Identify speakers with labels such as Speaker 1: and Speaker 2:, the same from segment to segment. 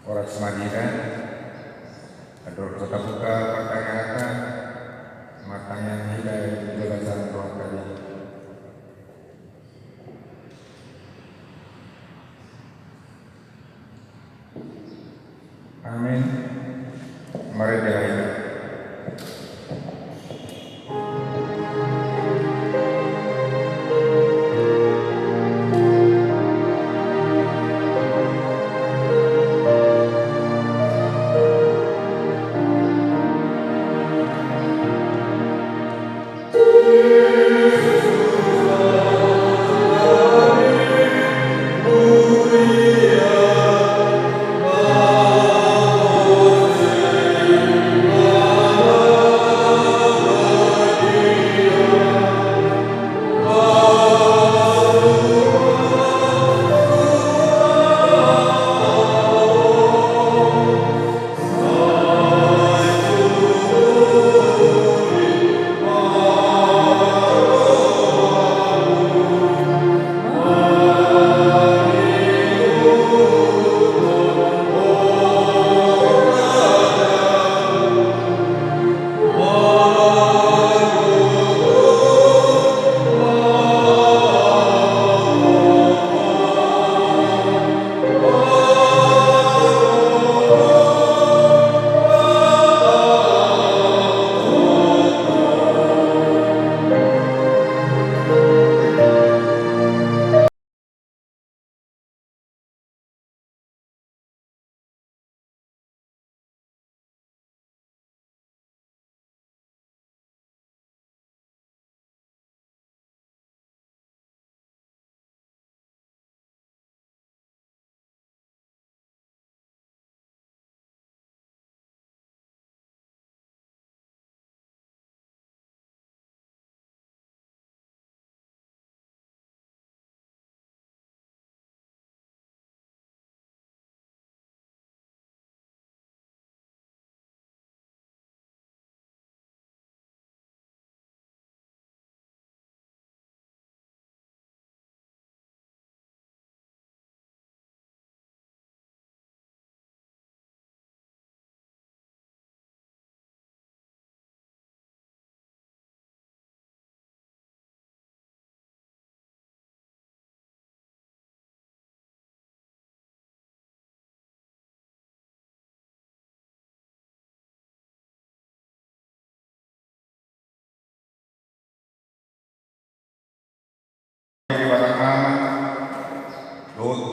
Speaker 1: oras madiran ador kota buka pertanyaan matanya hidayah jelasan roh kali. Amin. Mari dirahimah.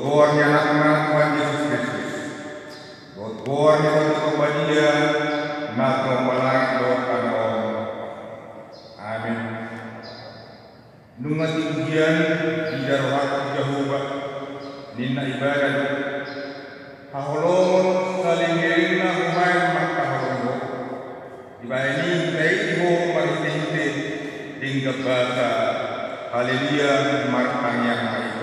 Speaker 1: Gornya nama Tuhan Yesus Kristus. Gornya untuk kebadia nato malak doa Amin. Nungat ujian di darurat Jehovah nina ibadah haholon saling gerina humain maka holongo dibayani kaiho marite hingga bahasa haleluya martang yang baik.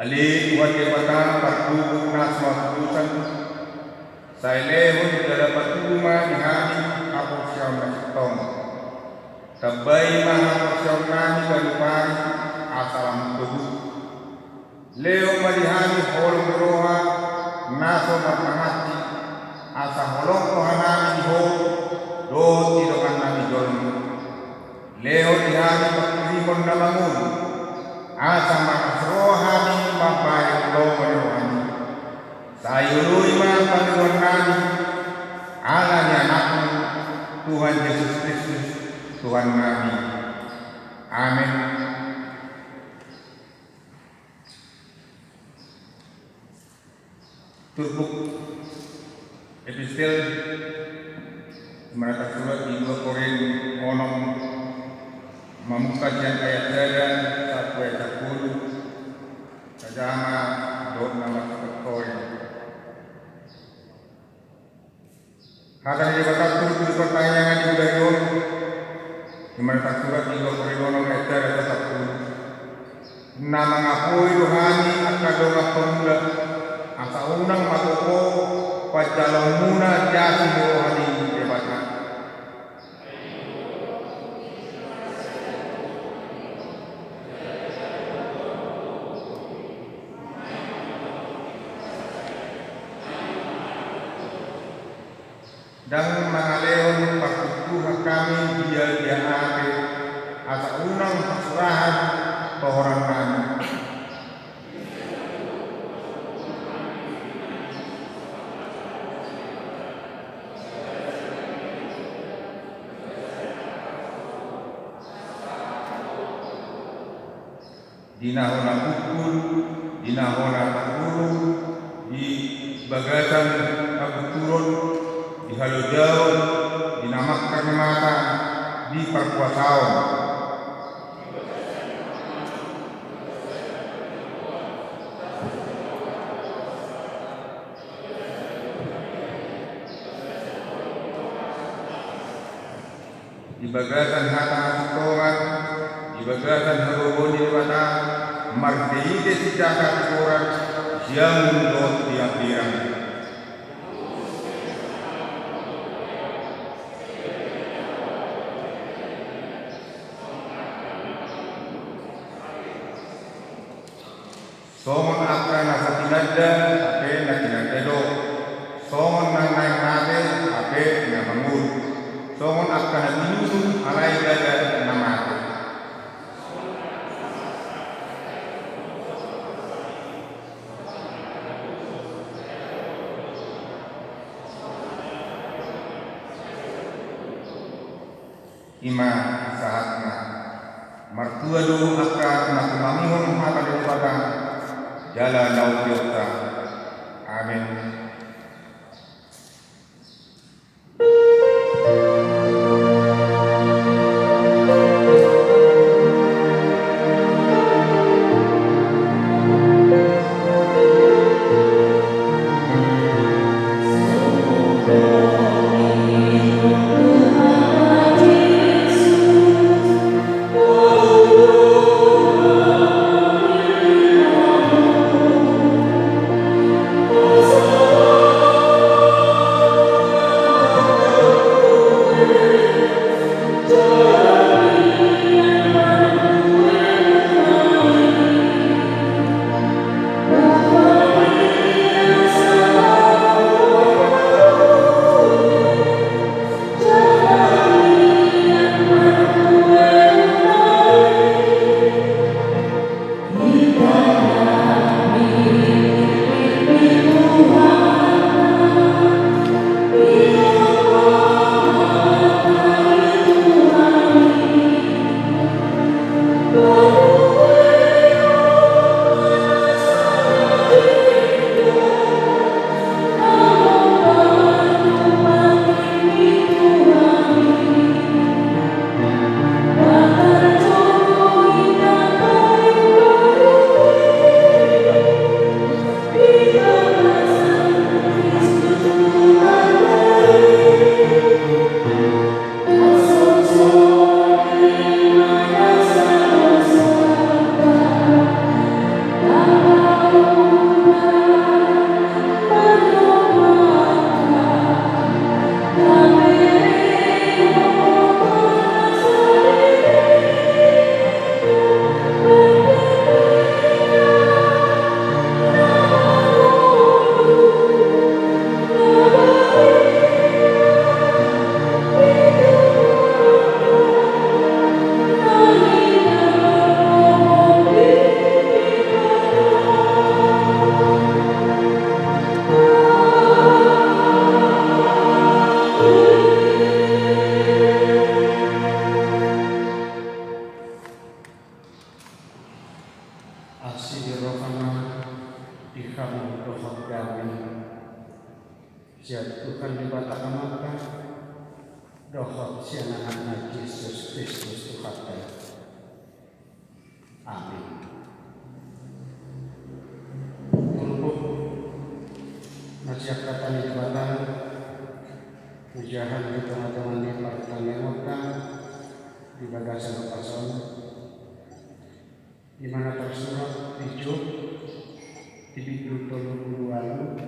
Speaker 1: Ali Tuhan Kepatan Partu Nasma Tuhan saya lehun dalam patuma di hari apa siang masitong tabai maha siang nani kalupari asalam tubuh leo malihani holong roha naso matangati asa holong rohanami diho do tidokan nami dolong leo di hari pakrimon namangun asa makasrohani mabayang rohani sayului man panuan nani alanya anakmu Tuhan Yesus Kristus Tuhan kami. Amin. Turbuk epistel merata surat di 2 Korintus onom memukakan ayat saya 1 ayat 10 sajama dot nama Korin. Hata dia berkata turut pertanyaan di Udayon di merata surat di 2 Korintus onom ayat saya 10 nama ngapoi rohani akadonga pemula asa unang matoko pajalong muna jasi rohani debatan. dan mangaleon patutuhan kami dia ate asa unang pasurahan tohoran kami. Dinahona pukul, dinahona takuru, di bagasan abuturun, di halujauh, dinamakkan mata, di perkuasaan. Di bagasan hata asutongan, di bagasan harobon di mata, marteide si jaga orang yang dot tiap dirang. Somon akan nasa tinada, ape na tinadelo. Somon nang naik nate, ape na bangun. Somon akan tinusung alay daga na mate. Ima saatnya martua dulu akan nak mamihon mata daripada jalan laut yota. Amin. Jatuhkan di batang mata dohot sianaan Yesus Kristus Tuhan. Amin. Untuk masyarakat di batang ujahan di teman-teman yang bertanggung di bagasan pason di mana tersurat tujuh di bidul tolong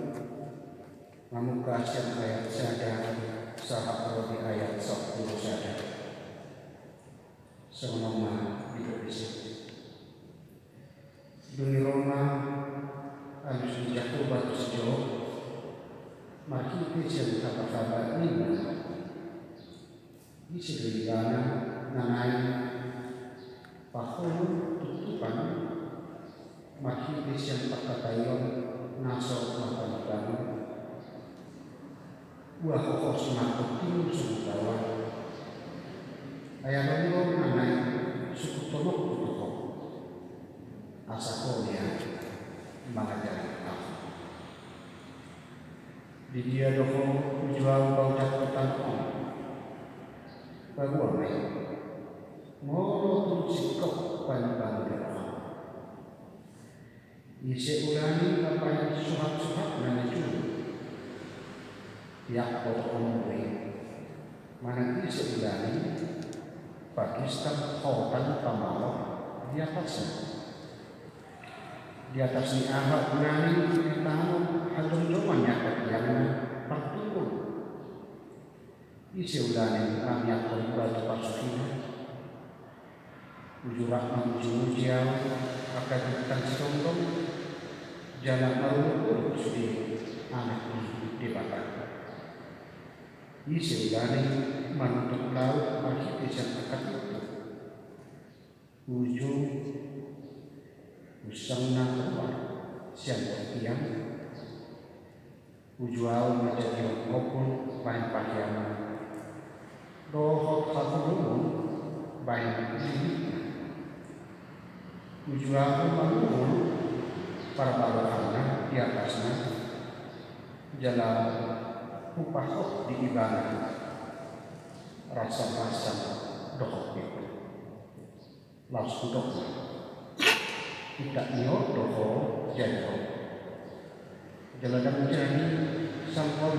Speaker 1: namun kasihan ayat sadar sahabat di ayat 10 sadar semua hidup di situ dunia Roma harus menjatuh batu sejauh makin kecil kabar-kabar ini
Speaker 2: Christian Pakatayon Naso Makanatan buah pokok semakut timur suku Jawa ayah lombo nanai suku Tonok Kutuko asakonya mengajari kamu di dia doko tujuan bau catatan om bahwa ngoro sikok pan-pan berapa isi ulani apa yang suhat-suhat dan itu tiap potong mana isi ulani Pakistan Hotan Pamalo di atasnya ahad ulani tahun hadung doang yang pertunggu isi ulani kami akan batu pasukina ujurak menjual akan ditekan setongkong jalan marunukul di anak di bakar isi ulani menutup laut masih bisa akan itu ujung usang keluar siang tiang ujual menjadi okul bahan pakaian rohot satu bahan ini ujual mengumpul para balokana di atasnya jalan upah di ibadah rasa-rasa dokok itu langsung dokok tidak niat dokok jatuh jalan jadi sangkon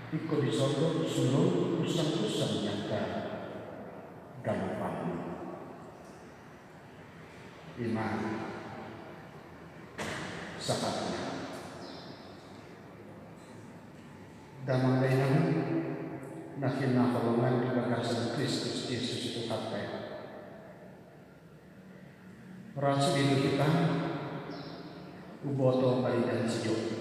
Speaker 2: ikut disodok suruh usang-usang nyata gampang iman sakatnya damang lainang nakin nakolongan di bagasan Kristus Yesus itu sampai rasu diri kita uboto balidan sejauh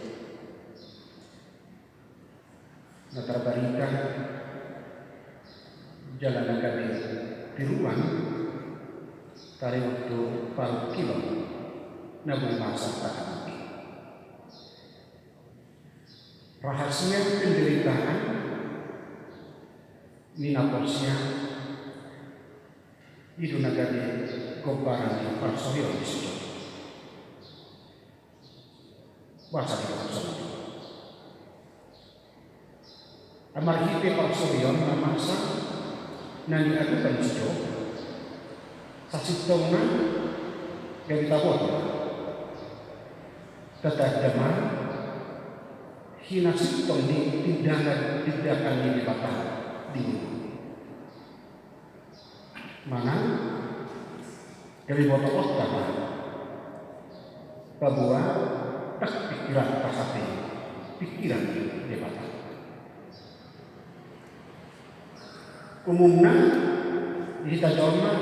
Speaker 2: natarbarika jalan agami di rumah kali waktu paruh kilo namun masa tak rahasia penderitaan minaposnya itu nagari kobaran yang parsohio di situ bahasa di parsohio amar hite parsohio namasa nani adukan situ sasitongna yang ditabot ketadaman hina sitong di tindakan di batang di mana dari botol apa bahwa tak pikiran pasate pikiran di batang umumnya kita jorna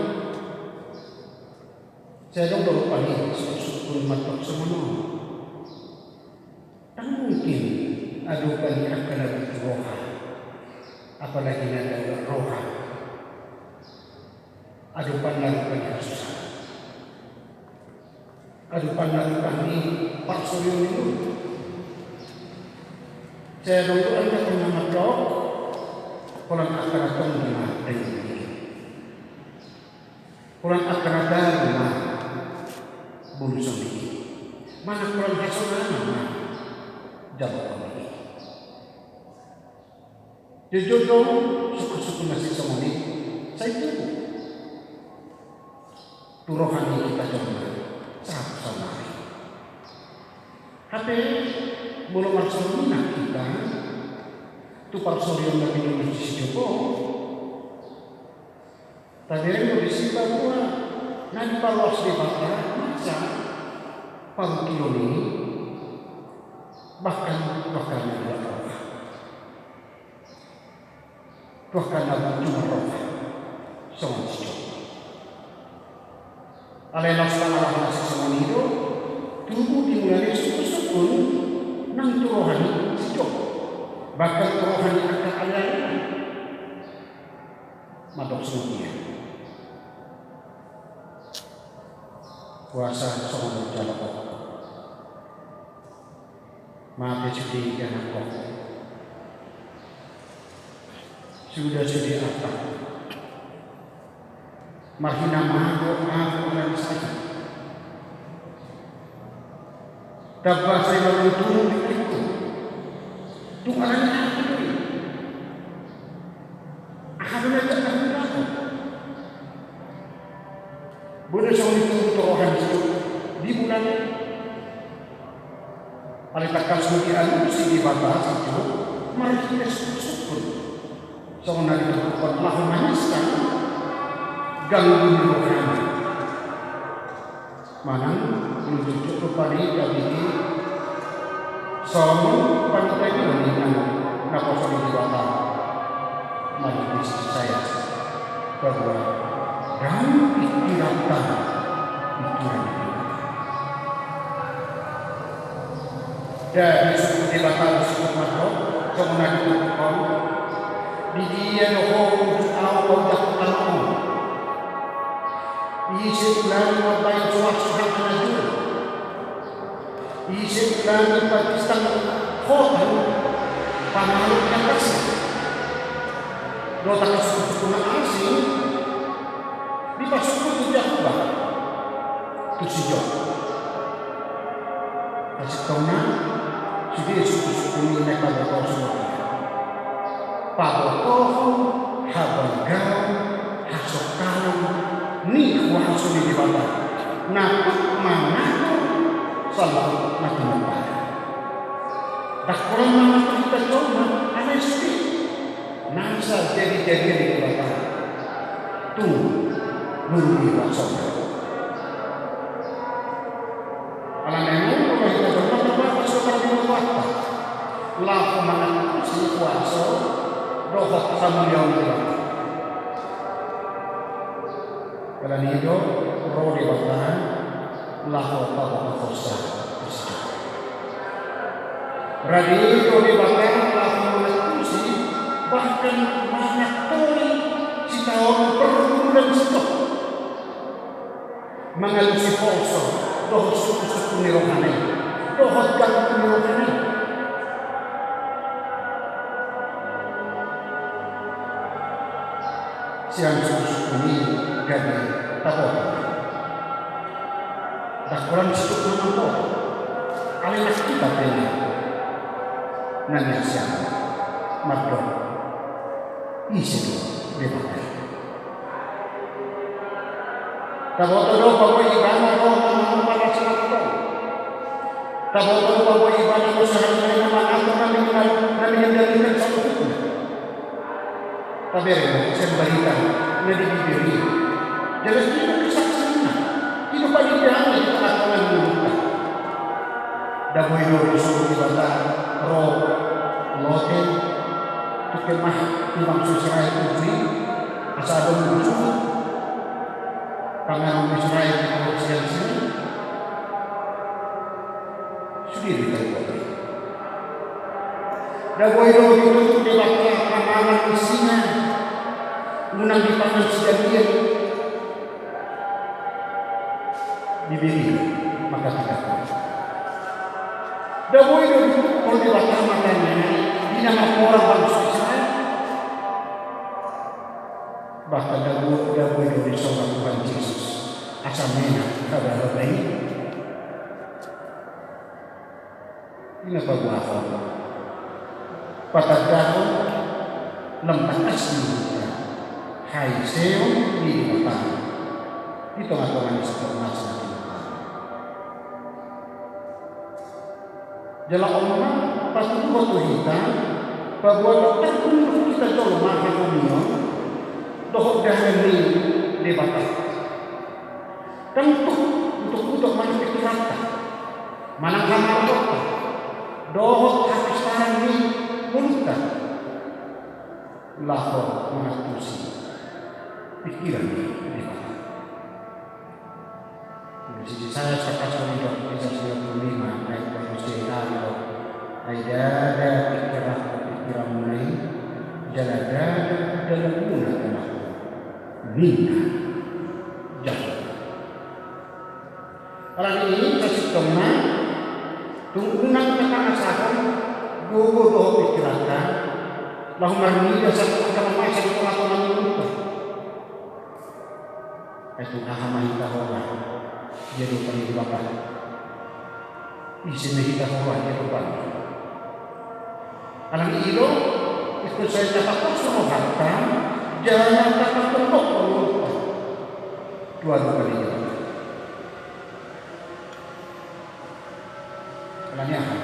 Speaker 2: saya dong baru paling sukun matok semono tak mungkin adukan akan ada roha apalagi ada roha adukan lakukan susah adukan lakukan ini parsorio itu saya dong anda pernah matok kolam akan akan dengan ini kolam akan ada rumah bulu sendiri mana kolam hasilnya mana jawab kami jujur dong suku-suku masih semoni saya tunggu turohani kita coba satu sama lain tapi belum maksudnya kita tu parsorion dari Indonesia Joko tadi yang berisi bahwa nanti palos di bakar masa paruh kilo ini bahkan dua roh bahkan cuma roh sama siapa alena selama masih sama itu tubuh dimulai sukun nang rohani siapa bahkan rohani akan alena madok semuanya kuasa sono jalan maaf sedih dan aku sudah sedih apa marhina mahu aku dan saya dapat saya beruntung diriku tunggalannya aku akhirnya tak aku boleh soal itu rohan itu di bulan Alitakan sebagai alusi di batas itu, mari kita syukur. Soalnya kita telah memaniskan gangguan rohani. Mana menuju kepada ini, soalnya pantai ini dengan naposol di batas. Mari kita saya bahwa dan pikiran dari suku dibakar suku makro kemudian dilakukan di dia nopo awal takkan di sebelah membaik suasana maju di sebelah Pakistan hotel panalu yang kasih dota suku asing di pasukan tidak ubah itu sejauh kasih tahunya jadi suku-suku ini mereka berkata Pakokohu, Habagau, Hasokau, Nihu Hasuni di bawah Nakut Mangaku, Salah Nabi Nabi tak kurang nama kita coba aneh sedih nasa jadi-jadi di bawah tuh nunggu wasok laku mangan si kuasa dohok samuyang dia kalau hidup roh di bawah laku apa kosa radio di bawah laku mangan si bahkan banyak kali si tahun perlu dan stok mengalusi kosa dohok suku-suku nirohani dohok ganggu nirohani siang susu ini jadi tahu tak kurang cukup mampu alias kita pilih nanya siapa makro isi dipakai tahu bahwa ibadah roh menang pada selatan tahu bahwa ibadah seharusnya menang kami menjadikan satu hukum tapi saya berikan menjadi diri. Jangan kita kesaksian. Kita bagi dia kita akan menunjukkan. Dalam hidup Rasul ibadah roh lote tu kemah imam Israel itu asal musuh. Karena Israel itu sini sudah dikatakan. Dalam hidup itu dilakukan amalan isinya. Menang di tangan sejadian diberi maka tidak Dawu itu kalau dibaca matanya di nama orang bangsa Israel bahkan Dawu itu disorang Tuhan Yesus asamnya pada baik ini apa buat pada Dawu lemah asli hai seo di depan itu aturan seperti jalan Allah pasti waktu kita bahwa tak perlu kita coba mahakumnya dohok dah ini debatah tentu untuk mana pikiran mana kamar dohok habis tangan ini muntah lahor mengatusi pikiran di mana? Di sisi saya sekarang sudah bisa 95 naik ke usia ada pikiran mulai jalan dalam guna kenapa? Minta jalan. Orang ini kasih tengah, tunggungan kata asahon, gugur doh pikiran, lalu marni dia satu agama masa di tengah-tengah itu. Itu ahamah kita orang, dia lupa di bapak. Isinya kita orang dia lupa. Alam itu saya dapat suruh harta, jangan dapat bentuk lupa. Dua kali. Kalanya apa?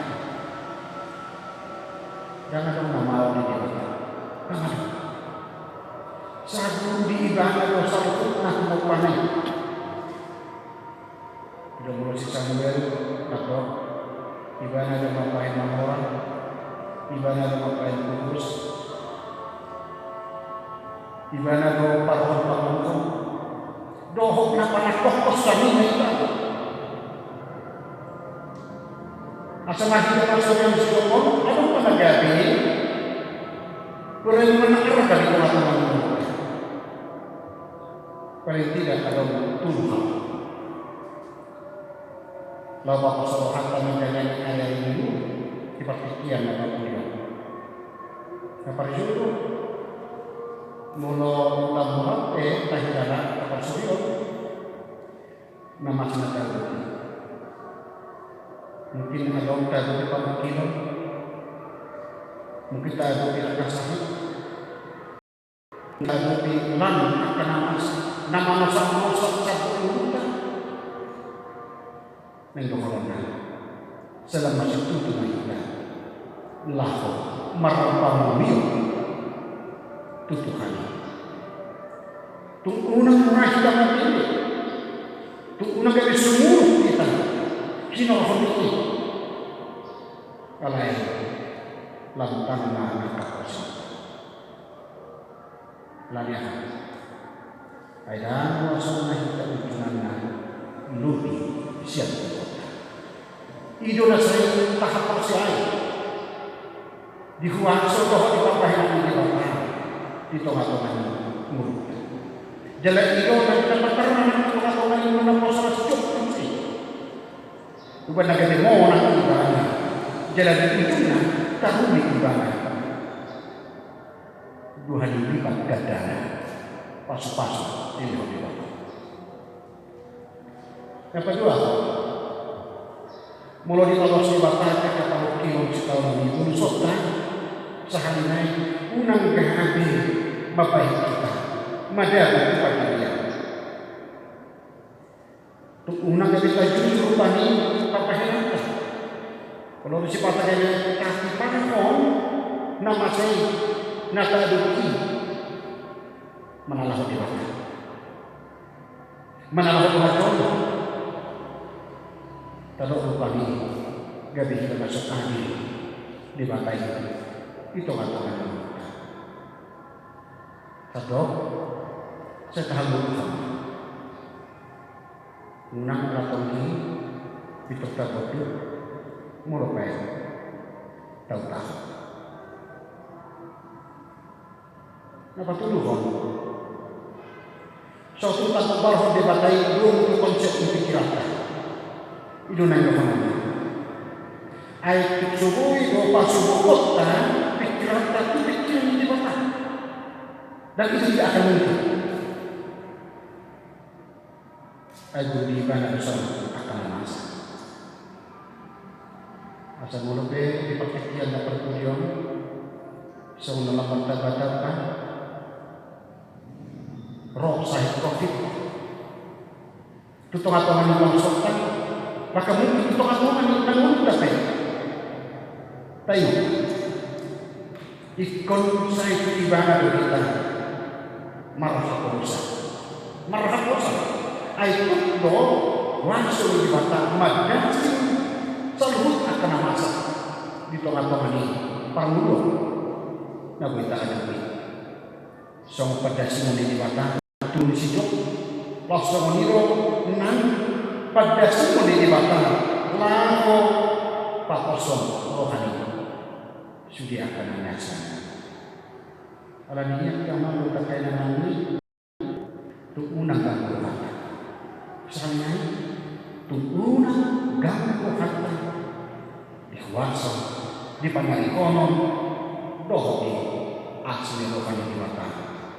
Speaker 2: Jangan dong nama orang di depan. Jangan. Saat di ibadah dosa itu nak mau panen. Sudah mulai si Samuel atau ibadah ada ngapain orang, ibadah ada ngapain kudus, ibadah ada paruh-paruh, dohok nak panas kokos kami itu. Asal kita masuk yang Solomo, ada mana gabi? Kurang menakar dari teman-teman. Paling tidak ada Tuhan. Lalu Bapak Solohan menjalani ayat ini di pertikian apa dia. Apa itu? Mula mula tahirana apa suyo? Nama senata. Mungkin ada orang tak ada pemikiran, mungkin tak ada tidak kasih, tak ada pikiran akan nama masa satu kita, mengorbankan selama itu dengan kita, lahu merapamu tutuhan, tunggunan murah kita mati, tunggunan kami semua kita. Sino ini kalai lantan na kakosa lanya ayah wasana kita ujunan na lupi siap idola saya tahap persiai di huangso toh di papahin di bawah di tengah-tengah mulut jalan idola kita berterima di tengah-tengah ini menampau cukup. Bukan lagi mau nak ibadah, jalan itu nak tahu di ibadah. 2 hari lipat gadana, pas-pas ini ibadah. Yang kedua, mulai ditolong sebatan kata wakil setahun ini pun sota sehari naik unang kehabi bapak kita, madam kepada dia. Unang kita justru pani papahin apa? Kalau sifatnya kaki panon, nama saya nata duki, mana lah dewasa, mana lah dewasa. Kalau upani gak bisa masuk angin di batai itu katakan. Satu, saya tahu unang ratong ini ditukar bodoh muropai tahu. Apa tuh dulu? Suatu tanpa barang debatai belum konsep pikiran. Itu nanya mana? Ayat subuh itu pas subuh kota pikiran itu pikiran di bawah dan itu tidak akan mungkin. Ayat di mana bersama akan masa. Asal mulut di pertikian dan perkulian seunang lapan tabat-tabat roh sahih profit itu tengah-tengah yang maksudkan maka mungkin itu tengah-tengah yang tanggung dapat tayo ikon sahih ibadah kita marah kosa ay do langsung dibata madasi salhut akan masa di tengah-tengah ini pangulo na kita hadapi song pada simon di bata tulis hidup langsung niro nan pada simon di bata lalu pakosong rohani sudah akan menyasar alaninya kamu berkaitan nanti untuk unang Sampai tutunan ganggu harta dikuasa di panarikonon dohoi asli rohani diwata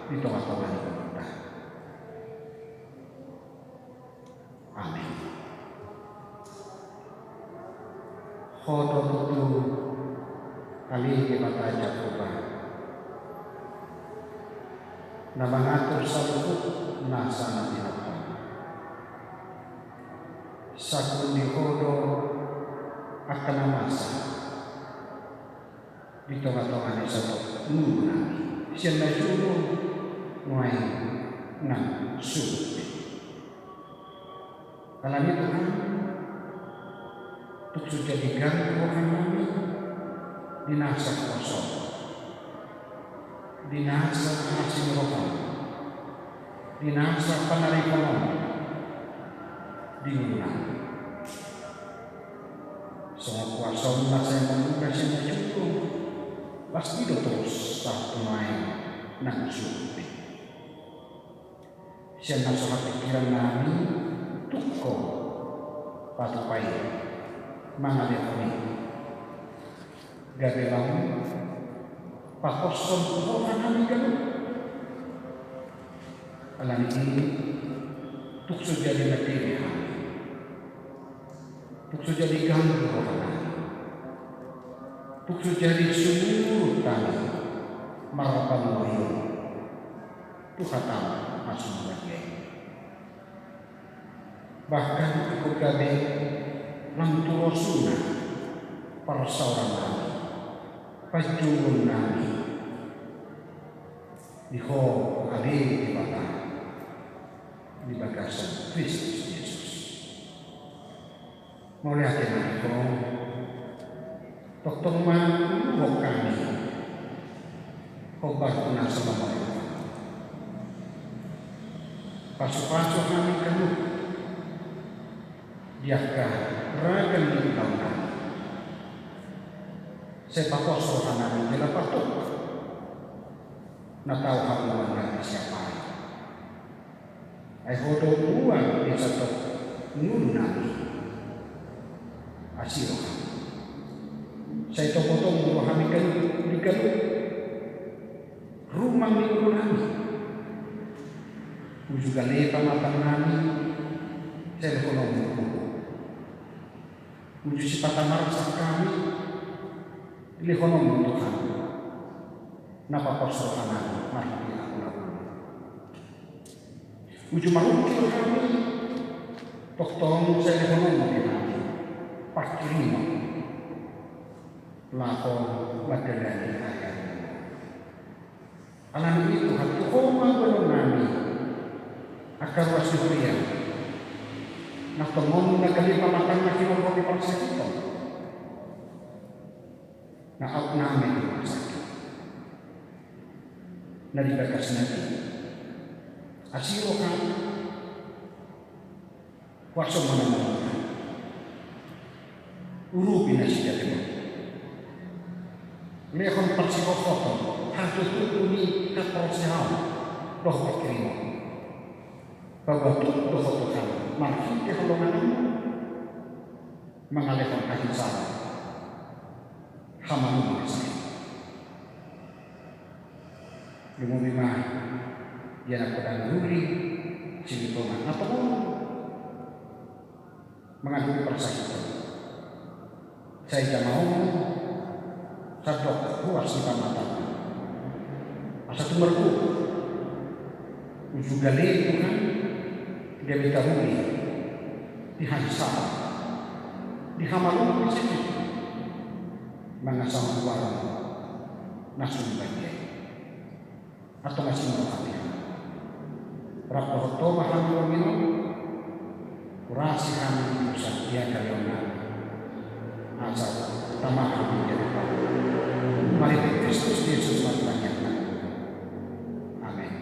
Speaker 2: di tengah-tengah kita. Amin. Khodo tutu kali kita Jakoba na mangatur sa lukot nasa natinapang sa kundi khodo akan namasa dito nga tongan sa to muna siya na sulo nuay ng sulit. Alam ito kan tukso jadi ganggu kami dinasa kosong dinasa hasil rohani dinasa panarikonon diulang semua kuasa nasa yang membuka siya cukup pasti terus satu main nang sulit siya nasa pikiran namin tuko patupai mga dekoni gabelang pakoson ko namin ganun alam ini tukso jadi natirihan tukso jadi ganggu orang tukso jadi sumur tanah marapan wahyu Tuhan masuk bagian bahkan ikut gabe langturo sunnah persaudaraan pajurun nami diho ali di bata di bagasan Kristus Yesus mulai hati ko dokter man kami obat na sa mga pasok-pasok kami kamu diakah ragam di tahun saya pakos namin nila patok na tao haluan natin siapa ay hodo uwan di sa to nun namin asiro sa ito potong mo kami di kalu rumang ni ulo namin juga lepa matang namin sa ekonomi uju si patamar sa kami ilikonom Tuhan napapasokan namin marami ako na uju marukil kami toktong sa ilikonom namin pakirino lakon magdalani ayan alam itu hati koma belum namin akan wasihuria na tumong nagkalipamatang na kinulong ipang sa ito na out namin yung sakit na libagas natin asiro ka waso mo naman urupin na siya diba lehon parsikokoto hantu tutuni kaprosihal doh pakirimo bahwa doh Tuhan marhi keholongan mengalihkan kasih sayang hamamu sakit lumumima yan ako dan huli silitongan atau mengandung persakitan saya tidak mau sadok puas di mata asa tumerku ujung gale Tuhan dia minta huli dihansa dihamalu sakit mga samawang nasumbay niya atau masih mengatakan raporto mahal minum kurasi kami bisa dia kalian asal utama kami jadi mari Kristus Yesus banyak. Amin.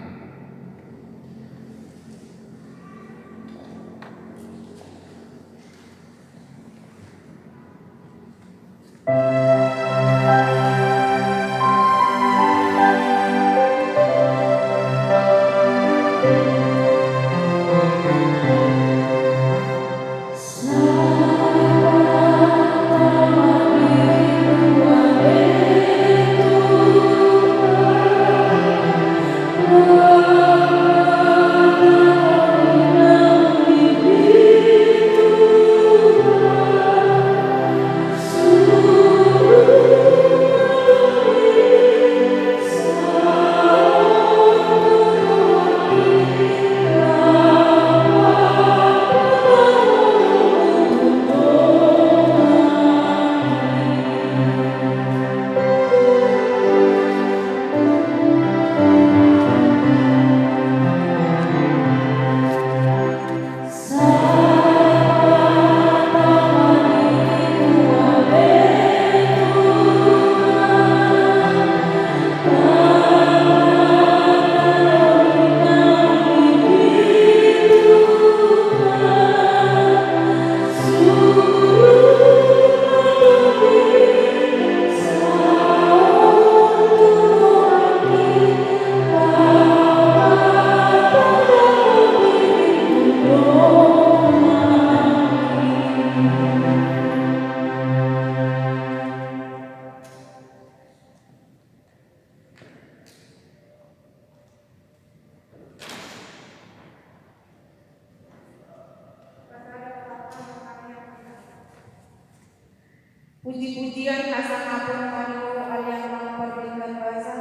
Speaker 3: Puji-pujian kasangapun kami aliangan perbincangan bahasa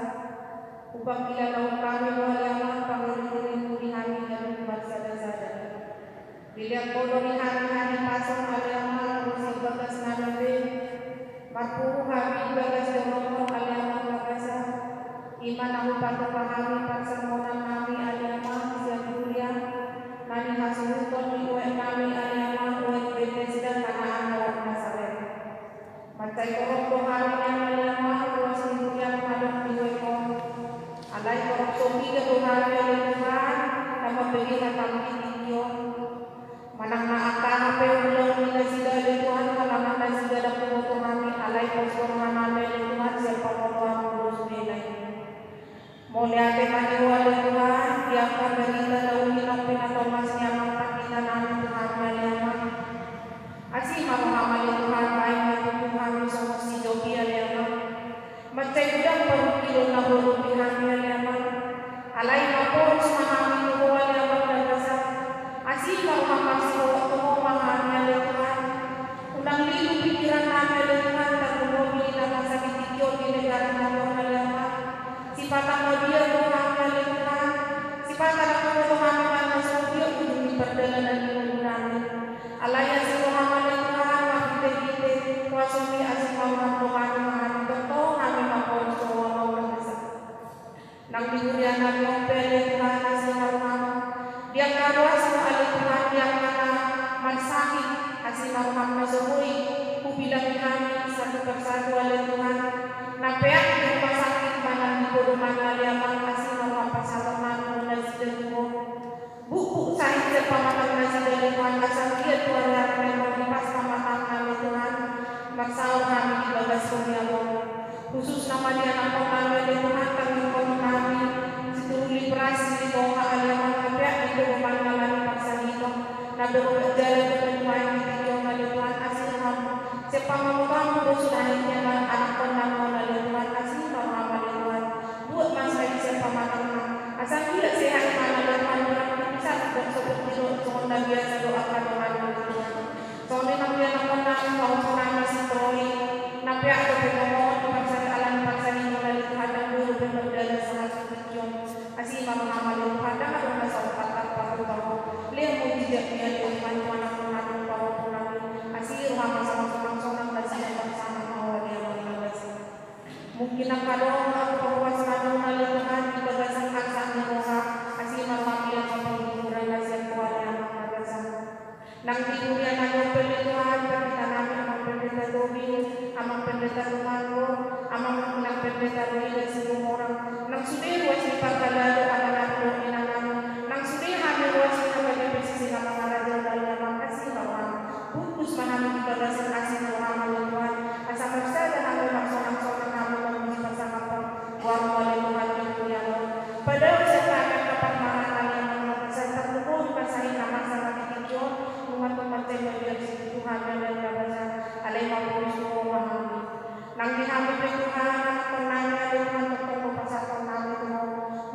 Speaker 3: upang ilalau kami aliangan pangiring-iring di kami dan bersada-sada. Bila kodo di hari-hari pasang aliangan berusia bagas nadabe marpuh kami bagas dorong aliangan bahasa iman aku patuh pahami persemonan kami aliangan siap kuliah mani hasuton iwe kami aliangan uwe Bethesda tanah awak Nazaret. Macai korok dohari yang aliangan ruas yang hadap iwe ko alai korok sopi ke dohari aliangan nama beri hatang video manang naaka hape ulang nila sida aliangan malangan na sida dapat moto kami alai poskor maname aliangan siapa moto amulus belai Moliate maniwa aliangan tiapkan berita daun hilang pinatomas nyamang pakita namin Tuhan aliangan Asih maruhamal Tuhan baik mati Tuhan sama si Jogi aliangan macai udang baru kilo na bolu Tuhan aliangan alai mapor semahami tuho aliangan dan rasa asih maruhamal si tuho mahami aliangan unang lilu pikiran kami aliangan dan bumobi na masakit tikyo di negara namun aliangan si patang dia Tuhan aliangan si patang ako Tuhan aliangan sobyo ujung perdagangan ilmu namin alaya si Tuhan aliangan makite-kite kuasumi asing mawang Tuhan mahami beto kami mapon sowa mawang nasa nang diburian namin ang pele Tuhan asing mawang dia karuas mo aliangan yang mana magsakit asing mawang na sumuy kubilang kami satu persatu aliangan napeak di rumah sakit manang di kuruman aliangan asing mawang pasalaman muna si Tuhan buku sahih pamatang nasi dari Tuhan asal dia Tuhan yang memang pas pamatang kami Tuhan maksau kami di bagas kuliah khusus nama dia nama kami Tuhan kami kami situli perasi di toha aliangan kapiak di kuruman kami paksa itu nabi jalan kepenuhan di Tuhan Tuhan asal kami sepamamukan sudah hanya anak penama Tuhan asal kami Tuhan buat masa ini sepamatang asal tidak sehat mana Tuhan seperti soalnya biasa doakan Tuhan soalnya nabi anak mau pernah masih troli nabi ada pemohon dipaksa alam dipaksa ini melalui Tuhan dan guru berbeda sangat sedikit asih mama Tuhan dan ada masalah kata paru lihat mujizatnya Tuhan Tuhan aku paru asih rumah sama sonang dan siapa sama mau dia mengalami mungkin akan doa bahwa selalu melalui Tuhan di bagasan aksa Tuhan asih mama dia nang tiduran ang Tuhan kita namin amang pendeta Tobi amang pendeta Romano amang nang pendeta Roida Sigumorang nang sudi wasi pagkalalo anak doon namin nang sudi kami wasi kapag si mga raja dahil amang kasih bawang bukus mahaming ibagasan kasih Tuhan Tuhan asa magsada namin magsonang-sonang namin ng pasang kapag warang wali Tuhan ng Tuhan padahal sa takan kapag mahal namin sa tatlong pasahin naman sa magiging Tuhan Tuhan dan bahasa alai maupun semua nang dihamil Tuhan penanya Tuhan untuk pasal kami Tuhan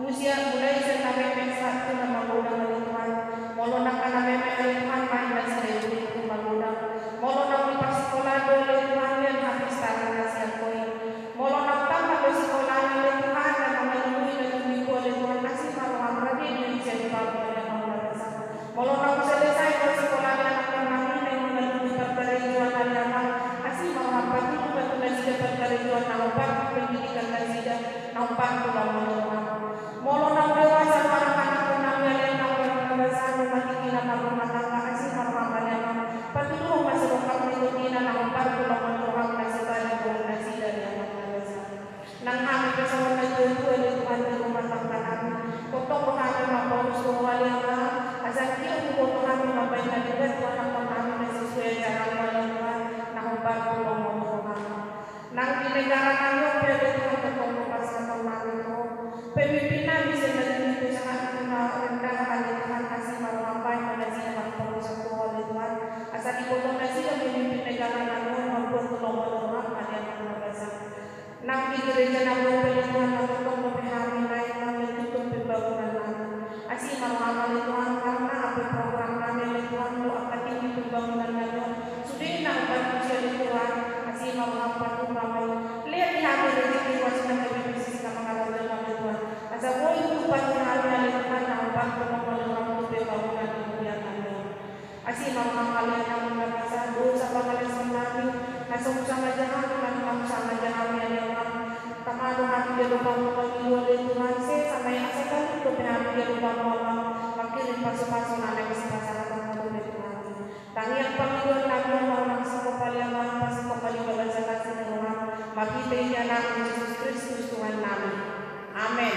Speaker 3: musia mulai sampai pensat Tuhan mengundang Tuhan molo nak kana meme Tuhan main nasi dewi Tuhan mengundang molo nak di sekolah dole Tuhan yang habis tangan nasihat koi molo nak tambah di sekolah dole Tuhan dan memenuhi dan minggu oleh Tuhan kasih kalau amradi di jadi bapak dan bahasa molo nak selesai di sekolah perkarijuan nampak pendidikan nasida nampak tulang menolong molo nang dewasa para anak penamnya yang nampak bahasa matikin nama rumah tangga asih nama yang patuh masih bokap nitutina nampak tulang menolong nasida dan tulang nasida yang bahasa nang kami bersama dengan Tuhan di rumah tangga kami untuk kami membawa semua yang asal dia untuk kami membayar dengan Tuhan kami sesuai jalan Tuhan nampak tulang menolong nang di negara kami pwede Tuhan ketemu pasal kami itu pemimpinan bisa menjadi itu sangat rendah kali Tuhan kasih malampai pada siapa perusahaan Tuhan Tuhan asal dipotong nasi dan memimpin negara kami membuat tolong-tolong ada yang berbahasa nang di gereja kami pwede Tuhan ketemu memahami lain kami tutup pembangunan kami asih malampai Tuhan karena apa program kami Tuhan doa tinggi pembangunan kami sudah nang berpuji Tuhan asih sama jahat, sama jahat ya Tuhan. Tamado kami dia lupa pemilu oleh Tuhan sama yang sekali itu kami dia lupa Allah. Makin pasu-pasu anak isi pasangan kamu oleh Tuhan. Tangi yang pemilu kami orang satu paliaman pas kembali kepada kasih Tuhan. Mati ini anak Yesus Kristus Tuhan kami. Amin.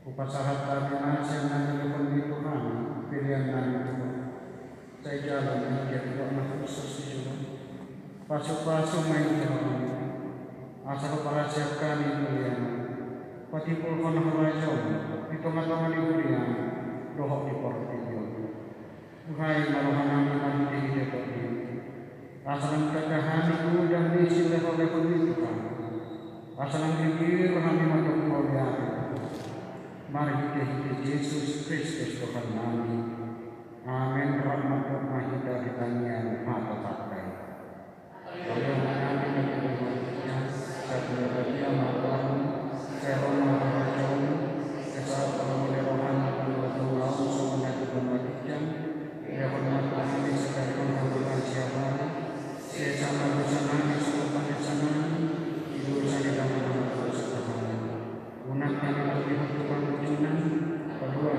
Speaker 2: Upasahat kami nasi nanti itu kami pilihan kami itu saya jalan yang jadi anak Kristus itu pasuk-pasuk main jalan asal para siap kami pilihan patipul kono harajon di tengah-tengah di kuliah dohok di portfolio hai maluhan kami nanti di dekat ini asal kekahan itu dan diisi level-level itu kami asal pikir kami masuk kemuliaan. Mari kita hidup Yesus Kristus Tuhan kami. Amin. Rahmat Tuhan kita ditanya mata pakai. Kalau kami menjadi satu dari amalan, serona rajon, kesal kami lerohan dua tulang semuanya kebajikan. Lerohan kami sekali menghubungkan siapa? Sesama bersama disebutkan di sana. Hidup saya dalam nama Tuhan. Gunakan lebih untuk pengujian kedua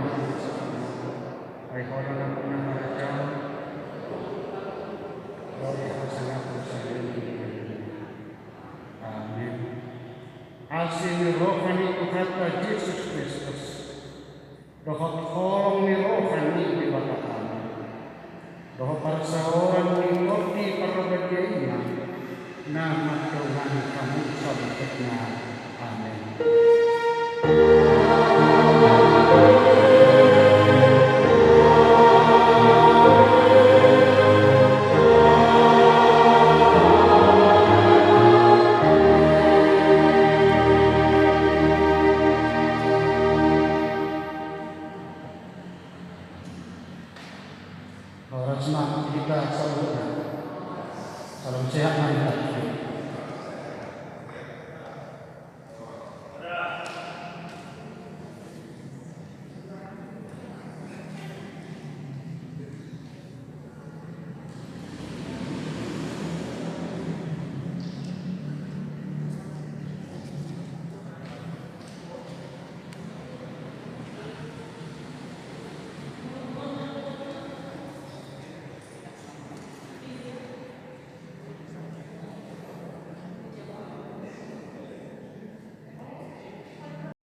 Speaker 2: baik orang yang pernah baca oleh sangat bersama amin. Asli rohani kata Yesus Kristus dohot kolong ni rohani di bawah kami dohot para seorang ni roti perbagiannya nama Tuhan kamu sebutnya amin. Orang senang kita selalu salam sehat mari.